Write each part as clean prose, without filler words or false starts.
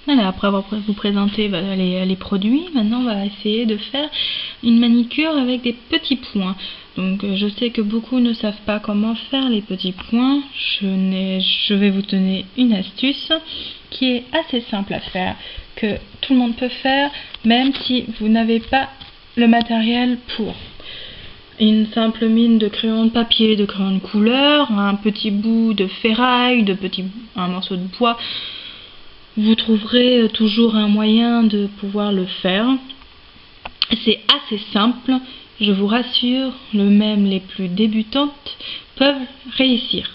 Voilà, après avoir vous présenté les produits, maintenant on va essayer de faire une manicure avec des petits points. Donc je sais que beaucoup ne savent pas comment faire les petits points. Je vais vous donner une astuce qui est assez simple à faire, que tout le monde peut faire, même si vous n'avez pas le matériel pour. Une simple mine de crayon de papier, de crayon de couleur, un petit bout de ferraille, un morceau de bois. Vous trouverez toujours un moyen de pouvoir le faire. C'est assez simple, je vous rassure, même les plus débutantes peuvent réussir.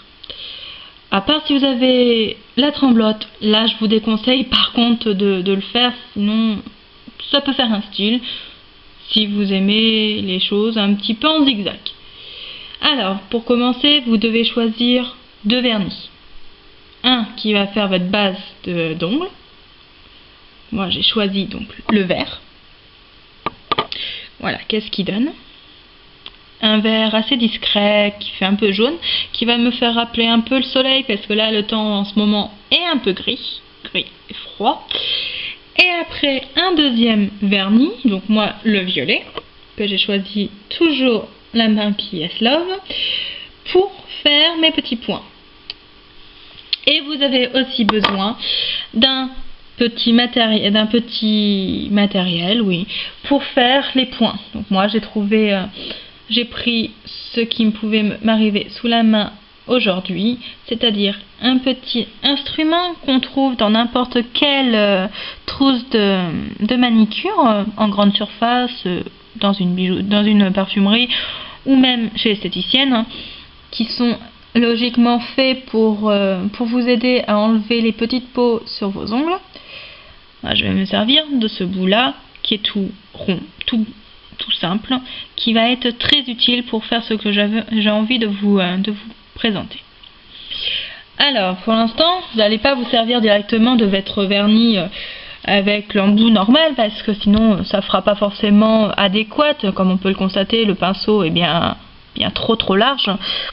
À part si vous avez la tremblote, là je vous déconseille par contre de le faire, sinon ça peut faire un style, si vous aimez les choses un petit peu en zigzag. Alors, pour commencer, vous devez choisir 2 vernis. Un qui va faire votre base d'ongles. Moi j'ai choisi donc le vert. Voilà, qu'est-ce qu'il donne? Un vert assez discret qui fait un peu jaune, qui va me faire rappeler un peu le soleil, parce que là le temps en ce moment est un peu gris et froid. Et après un deuxième vernis, donc moi le violet, que j'ai choisi toujours la main qui est love, pour faire mes petits points. Et vous avez aussi besoin d'un petit matériel, oui, pour faire les points. Donc moi j'ai pris ce qui pouvait m'arriver sous la main aujourd'hui, c'est-à-dire un petit instrument qu'on trouve dans n'importe quelle trousse de manicure, en grande surface, dans une parfumerie, ou même chez l'esthéticienne, qui sont logiquement faits pour vous aider à enlever les petites peaux sur vos ongles. Moi, je vais me servir de ce bout là qui est tout rond, tout simple, qui va être très utile pour faire ce que j'ai envie de vous présenter. Alors pour l'instant vous n'allez pas vous servir directement de votre vernis avec l'embout normal, parce que sinon ça fera pas forcément adéquat. Comme on peut le constater, le pinceau est bien trop large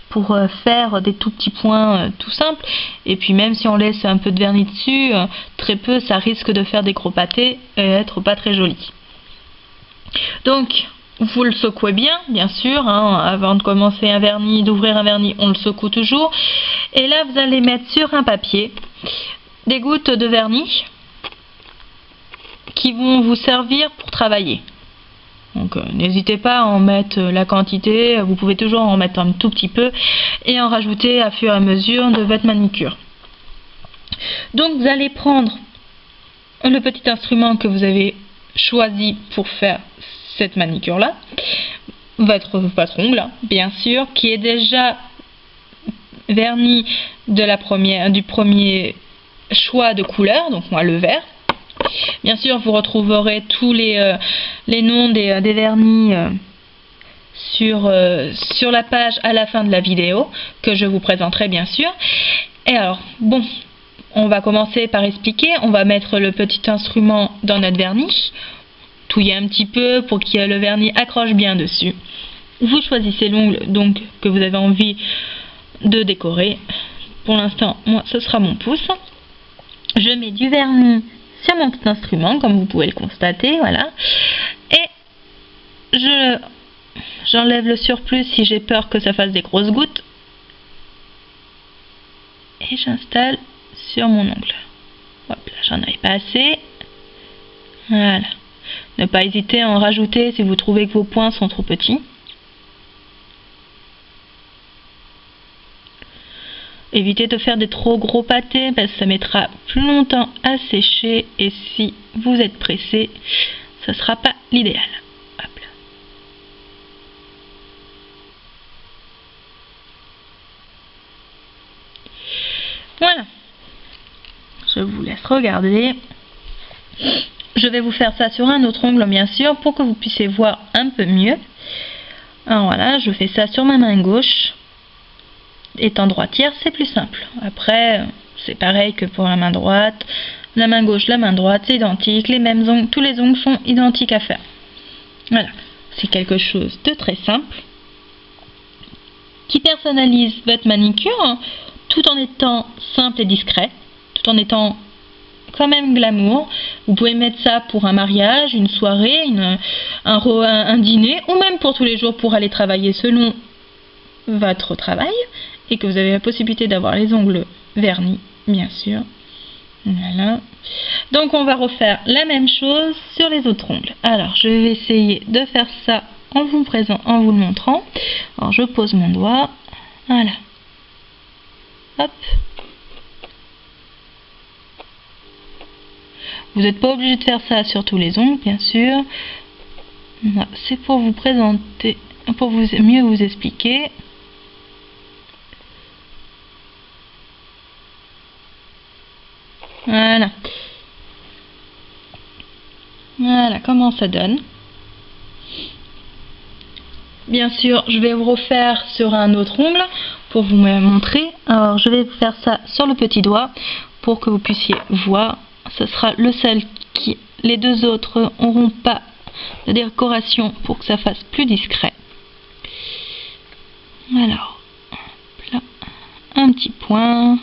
pour faire des tout petits points tout simples, et puis même si on laisse un peu de vernis dessus, très peu, ça risque de faire des gros pâtés et être pas très joli. Donc vous le secouez bien sûr, avant de commencer d'ouvrir un vernis, on le secoue toujours. Et là vous allez mettre sur un papier des gouttes de vernis qui vont vous servir pour travailler. Donc n'hésitez pas à en mettre la quantité, vous pouvez toujours en mettre un tout petit peu et en rajouter à fur et à mesure de votre manicure. Donc vous allez prendre le petit instrument que vous avez choisi pour faire cette manicure là, votre ongle bien sûr, qui est déjà verni du premier choix de couleur, donc moi le vert. Bien sûr vous retrouverez tous les noms des vernis sur la page à la fin de la vidéo, que je vous présenterai bien sûr. Et alors bon, on va commencer par expliquer. On va mettre le petit instrument dans notre vernis, touiller un petit peu pour que le vernis accroche bien dessus. Vous choisissez l'ongle donc que vous avez envie de décorer. Pour l'instant, moi ce sera mon pouce. Je mets du vernis sur mon petit instrument, comme vous pouvez le constater, voilà. Et j'enlève le surplus si j'ai peur que ça fasse des grosses gouttes. Et j'installe sur mon ongle. Hop là, j'en avais pas assez. Voilà. Ne pas hésiter à en rajouter si vous trouvez que vos points sont trop petits. Évitez de faire des trop gros pâtés parce que ça mettra plus longtemps à sécher, et si vous êtes pressé, ça ne sera pas l'idéal. Hop là. Voilà. Je vous laisse regarder. Je vais vous faire ça sur un autre ongle bien sûr pour que vous puissiez voir un peu mieux. Alors voilà, je fais ça sur ma main gauche. Étant droitière, c'est plus simple. Après, c'est pareil que pour la main droite. La main gauche, la main droite, c'est identique. Les mêmes ongles, tous les ongles sont identiques à faire. Voilà, c'est quelque chose de très simple qui personnalise votre manicure tout en étant simple et discret, tout en étant quand même glamour. Vous pouvez mettre ça pour un mariage, une soirée, un dîner, ou même pour tous les jours pour aller travailler selon votre travail, et que vous avez la possibilité d'avoir les ongles vernis, bien sûr. Voilà. Donc on va refaire la même chose sur les autres ongles. Alors je vais essayer de faire ça en vous le montrant. Alors je pose mon doigt. Voilà. Hop. Vous n'êtes pas obligé de faire ça sur tous les ongles, bien sûr. C'est pour vous présenter, pour mieux vous expliquer. Voilà. Voilà comment ça donne. Bien sûr, je vais vous refaire sur un autre ongle pour vous montrer. Alors, je vais vous faire ça sur le petit doigt pour que vous puissiez voir. Ce sera le seul qui... Les deux autres n'auront pas de décoration pour que ça fasse plus discret. Alors, là, un petit point.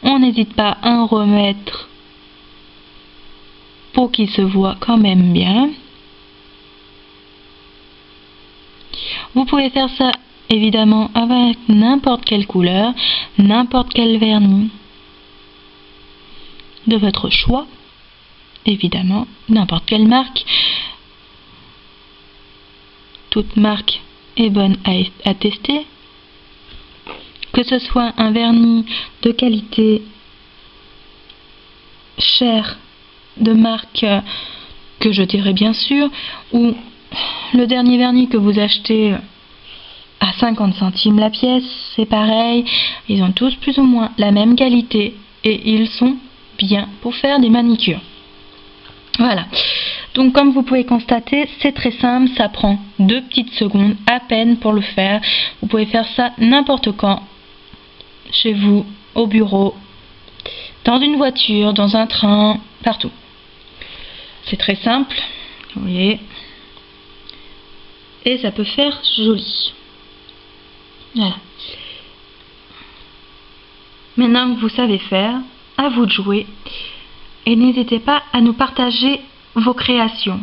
On n'hésite pas à en remettre pour qu'il se voit quand même bien. Vous pouvez faire ça évidemment avec n'importe quelle couleur, n'importe quel vernis de votre choix, évidemment, n'importe quelle marque. Toute marque est bonne à tester. Que ce soit un vernis de qualité cher, de marque que je dirais bien sûr, ou le dernier vernis que vous achetez à 50 centimes la pièce, c'est pareil. Ils ont tous plus ou moins la même qualité et ils sont bien pour faire des manicures. Voilà. Donc comme vous pouvez constater, c'est très simple, ça prend 2 petites secondes à peine pour le faire. Vous pouvez faire ça n'importe quand, chez vous, au bureau, dans une voiture, dans un train, partout. C'est très simple, vous voyez. Et ça peut faire joli. Voilà. Maintenant que vous savez faire, à vous de jouer. Et n'hésitez pas à nous partager vos créations.